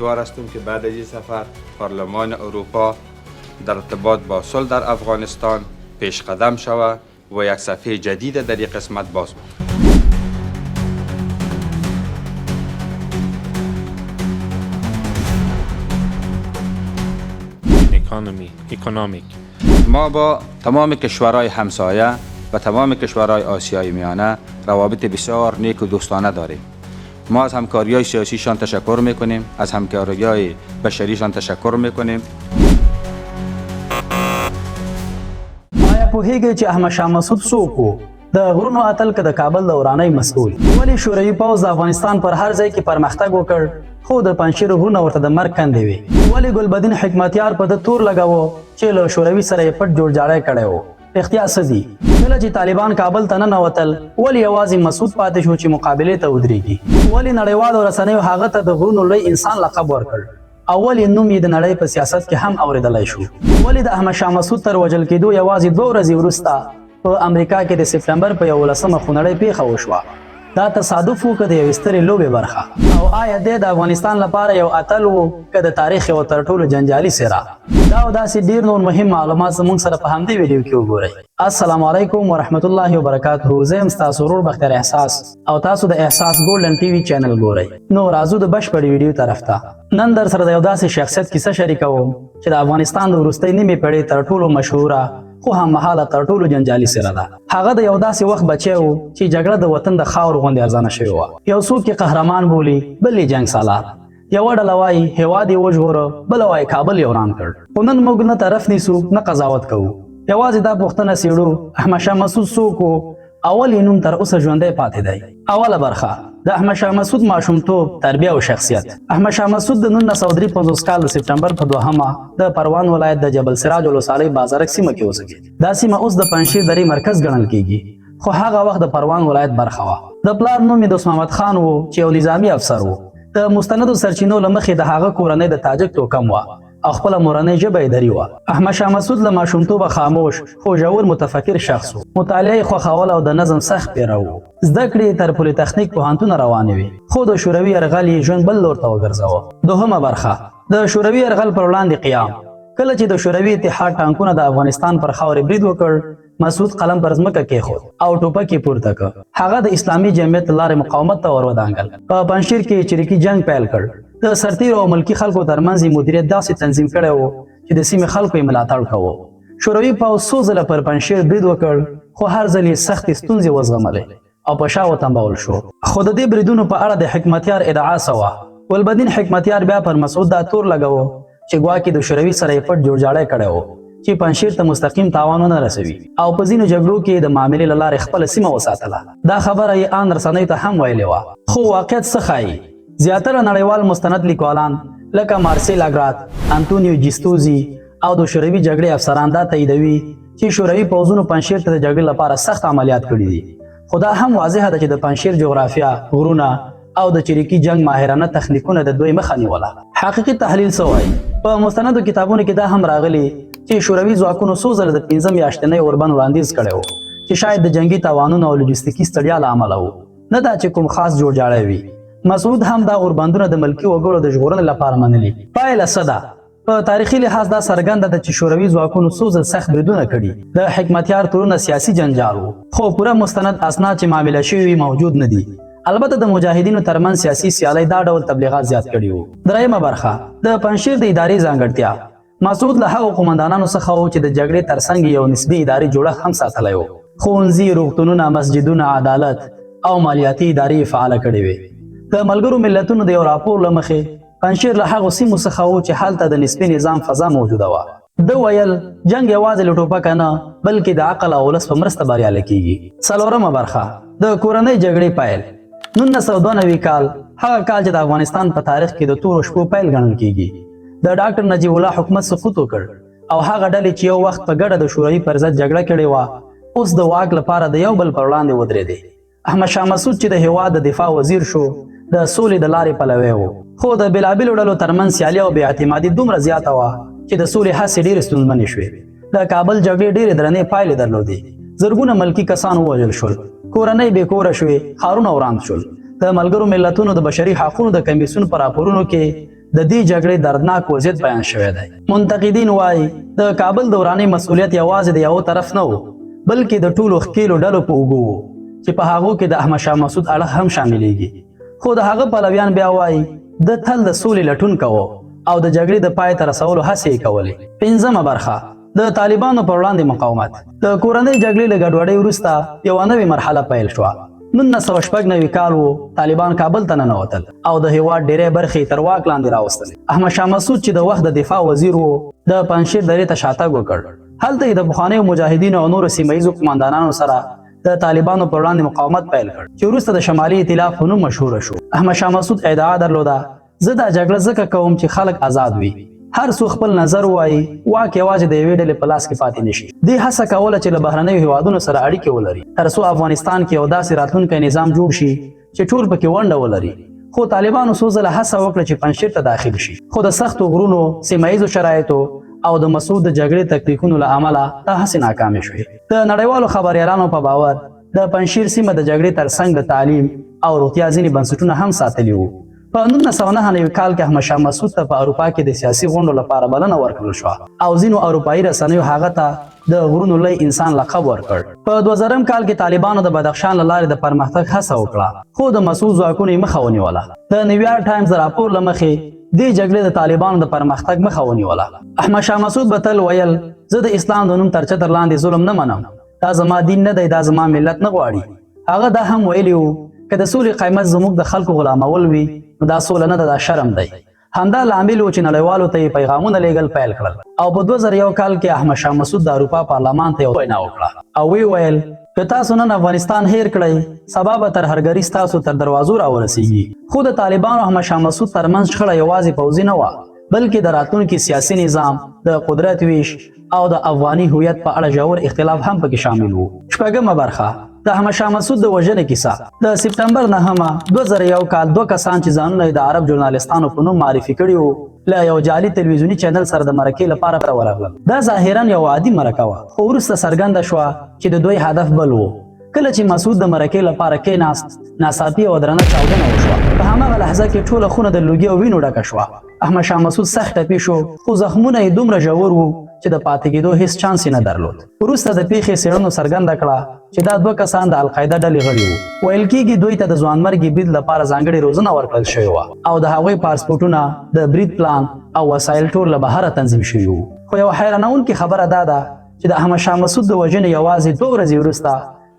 امیدوار هستم که بعد از این سفر پارلمان اروپا در ارتباط با صلح در افغانستان پیش قدم شود و یک صفحه جدید در این قسمت باز بود. economic. ما با تمام کشورهای همسایه و تمام کشورهای آسیای میانه روابط بسیار نیک و دوستانه داریم. ما از همکاری‌های سیاسیشان تشکر میکنیم، از همکاری‌های بشریشان تشکر میکنیم. آیا پوهیږئ چې احمد شاه مسعود څوک و؟ د غرونو اتل که د کابل د ورانۍ مسؤل. ولې شوروي پوځ د افغانستان پر هر ځای کې پرمختګ وکړ خو د پنجشیر غرونه ورته د مرګ کندې وې؟ ولې ګلبدین حکمتیار په ده تور لګاوه چې له شوروي سره یې پټ جوړجاړی کړی و؟ رښتیا څه دي؟ کله چې طالبان کابل ته ننوتل ولې یوازې مسعود پاتې شو چې مقابلې ته ودرېږي؟ ولې نړیوالو رسنیو هغه ته د غرونو لوی انسان لقب ورکړ؟ او ولې نوم یې د نړۍ په سیاست کې هم اورېدلی شو؟ ولې د احمد شاه مسعود تر وژل کېدو یوازې 2 ورځې وروسته په امریکا کې د سپټمبر په 11مه خونړۍ پیښه وشوه؟ دا تصادف و که د یوې سترې لوبې برخه؟ او آیا دی د افغانستان لپاره یو اتل و که د تاریخ یو تر ټولو جنجالي څیره؟ دا او داسې ډیر نور مهم معلومات زموږ سره په همدې ویډیو کې وګورئ. السلام علیکم ورحمت الله وبرکاته. زه یم ستاسو ورور بختیار احساس او تاسو د احساس ګولډن ټي وي چینل ګورئ. نو راځو د بشپړې ویډیو طرف ته. نن در سره د یو داسې شخصیت کیسه شریکوم چې د افغانستان د وروستۍ نیمې پېړۍ تر ټولو مشهوره خو هممهاله تر ټولو جنجالي څیره ده. هغه د یو داسې وخت بچی و چې جګړه د وطن د خاورو غوندې ارزانه شوې وه. یو څوک یې قهرمان بولي، بل یې جنګ سالار. یوه ډله وایي هېواد یې وژغوره، بله وایي کابل یې وران کړ. خو نن موږ نه طرف نیسو نه قضاوت کوو، یوازې دا پوښتنه څېړو احمد شاه مسعود څوک و؟ اول یې نوم تر اوسه ژوندی پاتې دی. اوله برخه د احمد شاه مسعود ماشومتوب، تربیه او شخصیت. احمد شاه مسعود د 1953 کال د سپټمبر په 2مه د پروان ولایت د جبل سراج ولسوالۍ بازارک سیمه کې اوسېږي. دا سیمه اوس د پنجشیر درې مرکز ګڼل کېږي خو هغه وخت د پروان ولایت برخه وه. د پلار نوم یې دوست محمد خان و چې یو نظامي افسر و. د مستندو سرچینو له مخې د هغه کورنۍ د تاجک توکم وه او خپله مورنۍ ژبه یې دري وه. احمد شاه مسعود له ماشومتوبه خاموش خو ژور متفکر شخص و. مطالعه یې خوښول او د نظم سخت پیرو و. زده کړې یې تر پولیتخنیک پوهنتونه روانې وې خو د شوروي یرغل یې ژوند بل لور ته وګرځاوه. دوهمه برخه د شوروي یرغل پر وړاندې قیام. کله چې د شوروي اتحاد ټانکونه د افغانستان پر خاورې برید وکړ، مسعود قلم پر ځمکه کېښود او ټوپک یې پورته کړ. هغه د اسلامي جمعیت له لارې مقاومت ته ور ودانګل. په پنجشیر کې چریکي جنګ پیل کړ. د سرتیرو او ملکي خلکو ترمنځ یې مدیریت داسې تنظیم کړی و چې د سیمې خلکو یې ملاتړ کوه. شوروي پوځ څو ځله پر پنجشیر برید وکړ خو هر ځل یې سختې ستونزې وزغملې او په شا وتمبول شو. خو د دې بریدونو په اړه د حکمتیار ادعا څه وه؟ ګلبدین حکمتیار بیا پر مسعود دا تور لګاوه چې ګواکې د شوروي سره یې پټ جوړجاړی کړی و چې پنجشیر ته مستقیم تاوان ونه رسوي او په ځینو جګړو کې د معاملې له لارې خپله سیمه وساتله. دا خبره یې ان رسنیو ته هم ویلې وه. خو واقعیت څه ښایي؟ زیاتره نړیوال مستند لیکوالان لکه مارسیل اګرات، انتونیو جیستوزي او د شوروي جګړې افسران دا تاییدوي چې شوروي پوځونو پنجشیر ته د جګړې لپاره سخت عملیات کړي دي. خو دا هم واضحه ده چې د پنجشیر جغرافیه، غرونه او د چریکي جنگ ماهرانه تخنیکونه د دوی مخه نیوله. حقیقي تحلیل څه وایي؟ په مستندو کتابونو کې دا هم راغلي چې شوروي ځواکونو څو ځله د 5 میاشتنۍ اوربند وړاندیز کړی و چې شاید د جنگي تاوانونو او لوجستیکي ستړیا له امله و، نه دا چې کوم خاص جوړجاړی وي. مسعود هم دا اوربندونه د ملکي وګړو د ژغورنې لپاره منلي. پایله څه ده؟ په تاریخي لحاظ دا څرګنده ده چې شوروي ځواکونو څو ځل سخت بریدونه کړي. د حکمتیار تورونه سیاسي جنجال و خو پوره مستند اسناد چې معامله شوي موجود نه دي. البته د مجاهدینو ترمنځ سیاسي سیالۍ دا ډول تبلیغات زیات کړي وو. درېیمه برخه د پنجشیر د ادارې ځانګړتیا. مسعود له هغو قومندانانو څخه و چې د جګړې ترڅنګ یو نسبي اداري جوړښت هم ساتلی و. ښوونځي، روغتونونه، مسجدونه، عدالت او مالیاتي ادارې فعاله کړې وې. د ملګرو ملتونو د یو راپور له مخې پنجشیر له هغو سیمو څخه و چې هلته د نسبي نظام فضا موجوده وه. ده ویل جنګ یوازې له ټوپکه نه بلکې د عقل او ولس په مرسته بریالی کیږي. څلورمه برخه د کورنۍ جګړې پیل. 1992 کال هغه کال چې د افغانستان په تاریخ کې د تورو شپو پیل ګڼل کیږي. د ډاکټر نجیب الله حکومت سقوط وکړ او هغه ډلې چې یو وخت په ګډه د شوروي پر ضد جګړه کړې وه اوس د واک لپاره د یو بل پر وړاندې ودرېدې. احمد شاه مسعود چې د هېواد د دفاع وزیر شو د سولې د لارې پلوی و خو د بېلابېلو ډلو ترمنځ سیالي او بې اعتمادي دومره زیاته وه چې د سولې هڅې ډېرې ستونزمنې شوې. د کابل جګړې ډېرې درنې پایلې درلودې. زرګونه ملکي کسان ووژل شول، کورنۍ بې کوره شوې، ښارونه وران شول. د ملګرو ملتونو د بشري حقونو د کمیسیون په راپورونو کې د دې جګړې دردناک وضعیت بیان شوی دی. منتقدین وایي د کابل دوراني مسؤلیت یوازې د یو طرف نه و بلکې د ټولو ښکېلو ډلو په اوږو و چې په هغو کې د احمد شاه مسعود اړخ هم شاملېږي. خو د هغه پلویان بیا وایي د تل د سولې لټون کوو او د جګړې د پای ته رسولو هڅې یې کولې. 5مه برخه د طالبانو پر وړاندې مقاومت. د کورنۍ جګړې له ګډوډۍ وروسته یوه نوې مرحله پیل شوه. 1996 کال و طالبان کابل ته ننوتل او د هېواد ډېرې برخې تر واک لاندې راوستلې. احمد شاه مسعود چې د وخت د دفاع وزیر و د پنجشیر درې ته شاتګ وکړ. هلته یې د پخوانیو مجاهدینو او نورو سیمه ییزو قماندانانو سره د طالبانو پر وړاندې مقاومت پیل کړ چې وروسته د شمالي ائتلاف په نوم مشهوره شو. احمد شاه مسعود ادعا درلوده زه دا جګړه ځکه کوم چې خلک آزاد وي، هر څوک خپل نظر وایي، واک یوازې د یوې ډلې په لاس کې پاتې نشي. دې هڅه کوله چې له بهرنیو هیوادونو سره اړیکې ولري تر څو افغانستان کې یو داسې راتلونکی نظام جوړ شي چې ټول پکې ونډه ولري. خو طالبانو څو ځله هڅه وکړه چې پنجشیر ته داخل شي، خو د سختو غرونو، سیمه ییزو شرایطو او د مسعود د جګړې تکتیکونو له امله دا هڅې ناکامې شوې. د نړیوالو خبریالانو په باور د پنجشیر سیمه د جګړې ترڅنګ د تعلیم او روغتیا ځینې بنسټونه هم ساتلي وو. په 1999 کال کې احمد شاه مسعود ته په اروپا کې د سیاسي غونډو لپاره بلنه ورکړل شوه او ځینو اروپایي رسنیو هغه ته د غرونو لوی انسان لقب ورکړ. په 2000 کال کې طالبانو د بدخشان له لارې د پرمختګ هڅه وکړه خو د مسعود ځواکونو یې مخه ونیوله. د نیویارک ټایمز د راپور له مخې دې جګړې د طالبانو د پرمختګ مخه ونیوله. احمد شاه مسعود به تل ویل زه د اسلام د نوم تر چتر لاندې ظلم نه منم، دا زما دین نه دی، دا زما ملت نه غواړي. هغه دا هم ویلي وو که د سولې قیمت زموږ د خلکو غلامول وي نو دا سوله نه ده، دا شرم دی. همدا لامل و چې نړیوالو ته یې پیغامونه لیږل پیل کړل او په 2001 کال کې احمد شاه مسعود د اروپا پارلمان ته یو وینا وکړه او وی ویل که تاسو نن افغانستان هیر کړئ سبا به ترهرګري ستاسو تر دروازو راورسیږي. خو د طالبانو احمد شاه مسعود ترمنځ شخړه یوازې پوځي نه وه بلکې د راتلونکي سیاسي نظام، د قدرت ویش او د افغاني هویت په اړه ژور اختلاف هم پکې شامل و. 6مه برخه د احمد شاه مسعود د وژنې کیسه. د سپتمبر 9 2001 کال 2 کسان چې ځانونه د عرب ژورنالستانو په نوم معرفي کړي وو له یو جعلي تلویزیوني چینل سره د مرکې لپاره ته ورغلل. دا ظاهرا یو عادي مرکه وه خو وروسته څرګنده شوه چې د دوی هدف بل و. کله چې مسعود د مرکې لپاره کېناست ناڅاپي او درنه چاودنه وشوه. په هماغه لحظه کې ټوله خونه د لوګي او وینو ډکه شوه. احمد شاه مسعود سخت ټپي شو خو زخمونه یې دومره ژور وو چې د پاتې کېدو هیڅ چانس نه درلود. وروسته د پیښې څېړنو څرګنده کړه چې دا 2 کسان د القاعده ډلې غړي وو. ویل کېږي دوی ته د ځوانمرګي برید لپاره ځانګړې روزنه ورکړل شوې وه او د هغوی پاسپورټونه، د برید پلان او وسایل ټول له بهره تنظیم شوي وو. خو یو حیرانونکې خبره دا ده چې د احمد شاه مسعود د وژنې یوازې 2 ورځې وروسته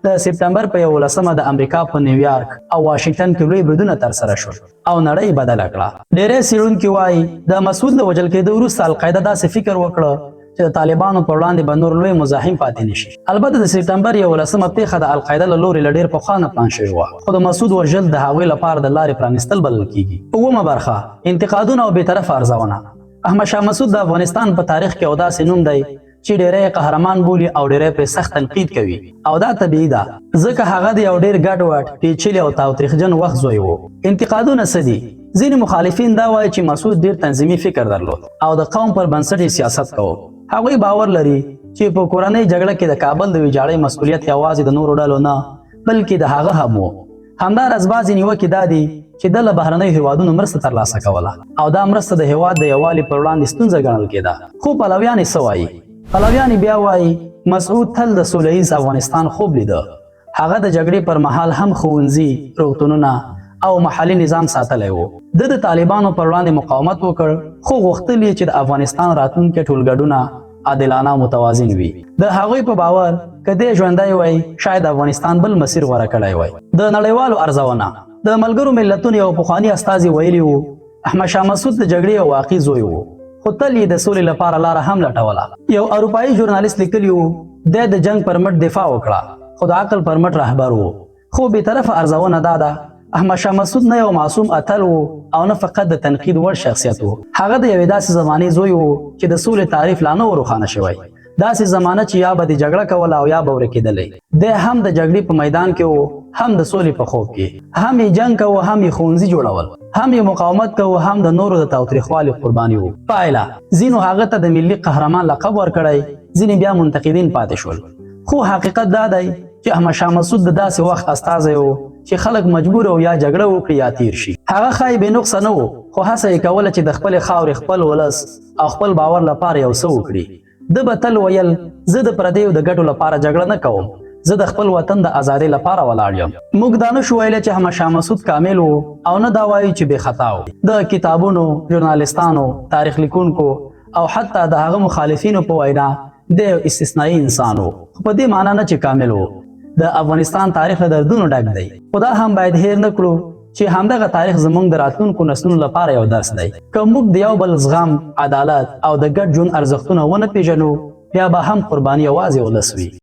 د سپتمبر په 11مه د امریکا په نیویارک او واشنگټن کې لوی بریدونه ترسره شول او نړۍ بدله کړه. ډېری څېړونکي وایي د مسعود له وژل کېدو وروسته القاعده داسې فکر وکړه چې د طالبانو پر وړاندې به نور لوی مزاحم پاتې نشي. البته د سپتمبر 11مه پیښه د القاعده له لورې له ډېر پخوا نه پلان شوې وه خو د مسعود وژل د هغوی لپاره د لارې پرانیستل بلل کېږي. 9مه برخه انتقادونه او بېطرفه ارزونه. احمد شاه مسعود د افغانستان په تاریخ کې یو داسې نوم دی چې ډېری قهرمان بولي او ډېری پرې سخت تنقید کوي او دا طبیعي ده ځکه هغه د یو ډېر ګډوډ، پیچلي او تاوتریخجن وخت زوی و. انتقادونه څه دي؟ ځینې مخالفین دا وایي چې مسعود ډېر تنظیمي فکر درلود او د قوم پر بنسټ سیاست کوو. هغوی باور لري چې په کورنۍ جګړه کې د کابل د ویجاړۍ مسؤلیت یوازې د نورو ډلو نه بلکې د هغه هم و. همداراز بعضې نیوکې دا دي چې د له بهرنیو هیوادونو مرسته ترلاسه کوله او دا مرسته د هیواد د یووالي پر وړاندې ستونزه ګڼل کېده. خو پلویان یې څه وایي؟ پلویان بیا وایي مسعود تل د سوله ییز افغانستان خوب لیده. هغه د جګړې پر مهال هم ښوونځي، روغتونونه او محلي نظام ساتلی و. د طالبانو پر وړاندې مقاومت وکړ خو غوښتل یې چې د افغانستان راتلونکي ټولګډونه عادلانه او متوازن وي. د هغوی په باور که دی ژوندی وای شاید افغانستان بل مسیر غوره کړی وای. د نړیوالو ارزونه د ملګرو ملتونو یو پخواني استازي ویلي وو احمد شاه مسعود د جګړې یو واقعي زوی و خو تل یې د سولې لپاره لاره هم لټوله. یو اروپایي ژورنالیست لیکلي وو دی د جنگ پر مټ دفاع وکړه خو د عقل پر مټ رهبر و. خو بېطرفه ارزونه دا ده احمد شاه مسعود نه یو معصوم اتل و او نه فقط د تنقید وړ شخصیت و. هغه د یوې داسې زمانې زوی و چې د سولې تعریف لا نه و روښانه شوی. داسې زمانه چې یا به د جګړه کوله او یا به ورکېدلی. دی هم د جګړې په میدان کې و هم د سولې په خوب کې. هم یې جنګ کوو هم یې ښوونځي جوړول، هم یې مقاومت کوو هم د نورو د تاوتریخوالي قرباني و. پایله ځینو هغه ته د ملي قهرمان لقب ورکړی، ځینې بیا منتقدین پاتې شول. خو حقیقت دا دی چې احمد شاه مسعود د داسې وخت استازی و چې خلک مجبور و یا جګړه وکړي یا تیر شي. هغه ښایي بې نقصه نه و خو هڅه یې کوله چې د خپلې خاورې خپل ولس او خپل باور لپاره یو څه وکړي. ده به تل ویل زه د پردیو د ګټو لپاره جګړه نه کوم، زه د خپل وطن د ازادۍ لپاره ولاړ یم. موږ دا نه شو ویلی چې احمد شاه مسعود کامل و او نه دا وایو چې بې خطا و. د کتابونو، ژورنالستانو، تاریخ لیکونکو او حتی د هغه مخالفینو په وینا د یو استثنایي انسان و، خو په دې معنا نه چې کامل و. د افغانستان تاریخ له دردونو ډک دی، خو دا هم باید هیر نه کړو چې همدغه تاریخ زموږ د راتلونکو نسلونو لپاره یو درس دی. که موږ د یو بل زغم، عدالت او د ګډ ژوند ارزښتونه ونه پیژنو، بیا به هم قرباني یوازې ولس وي.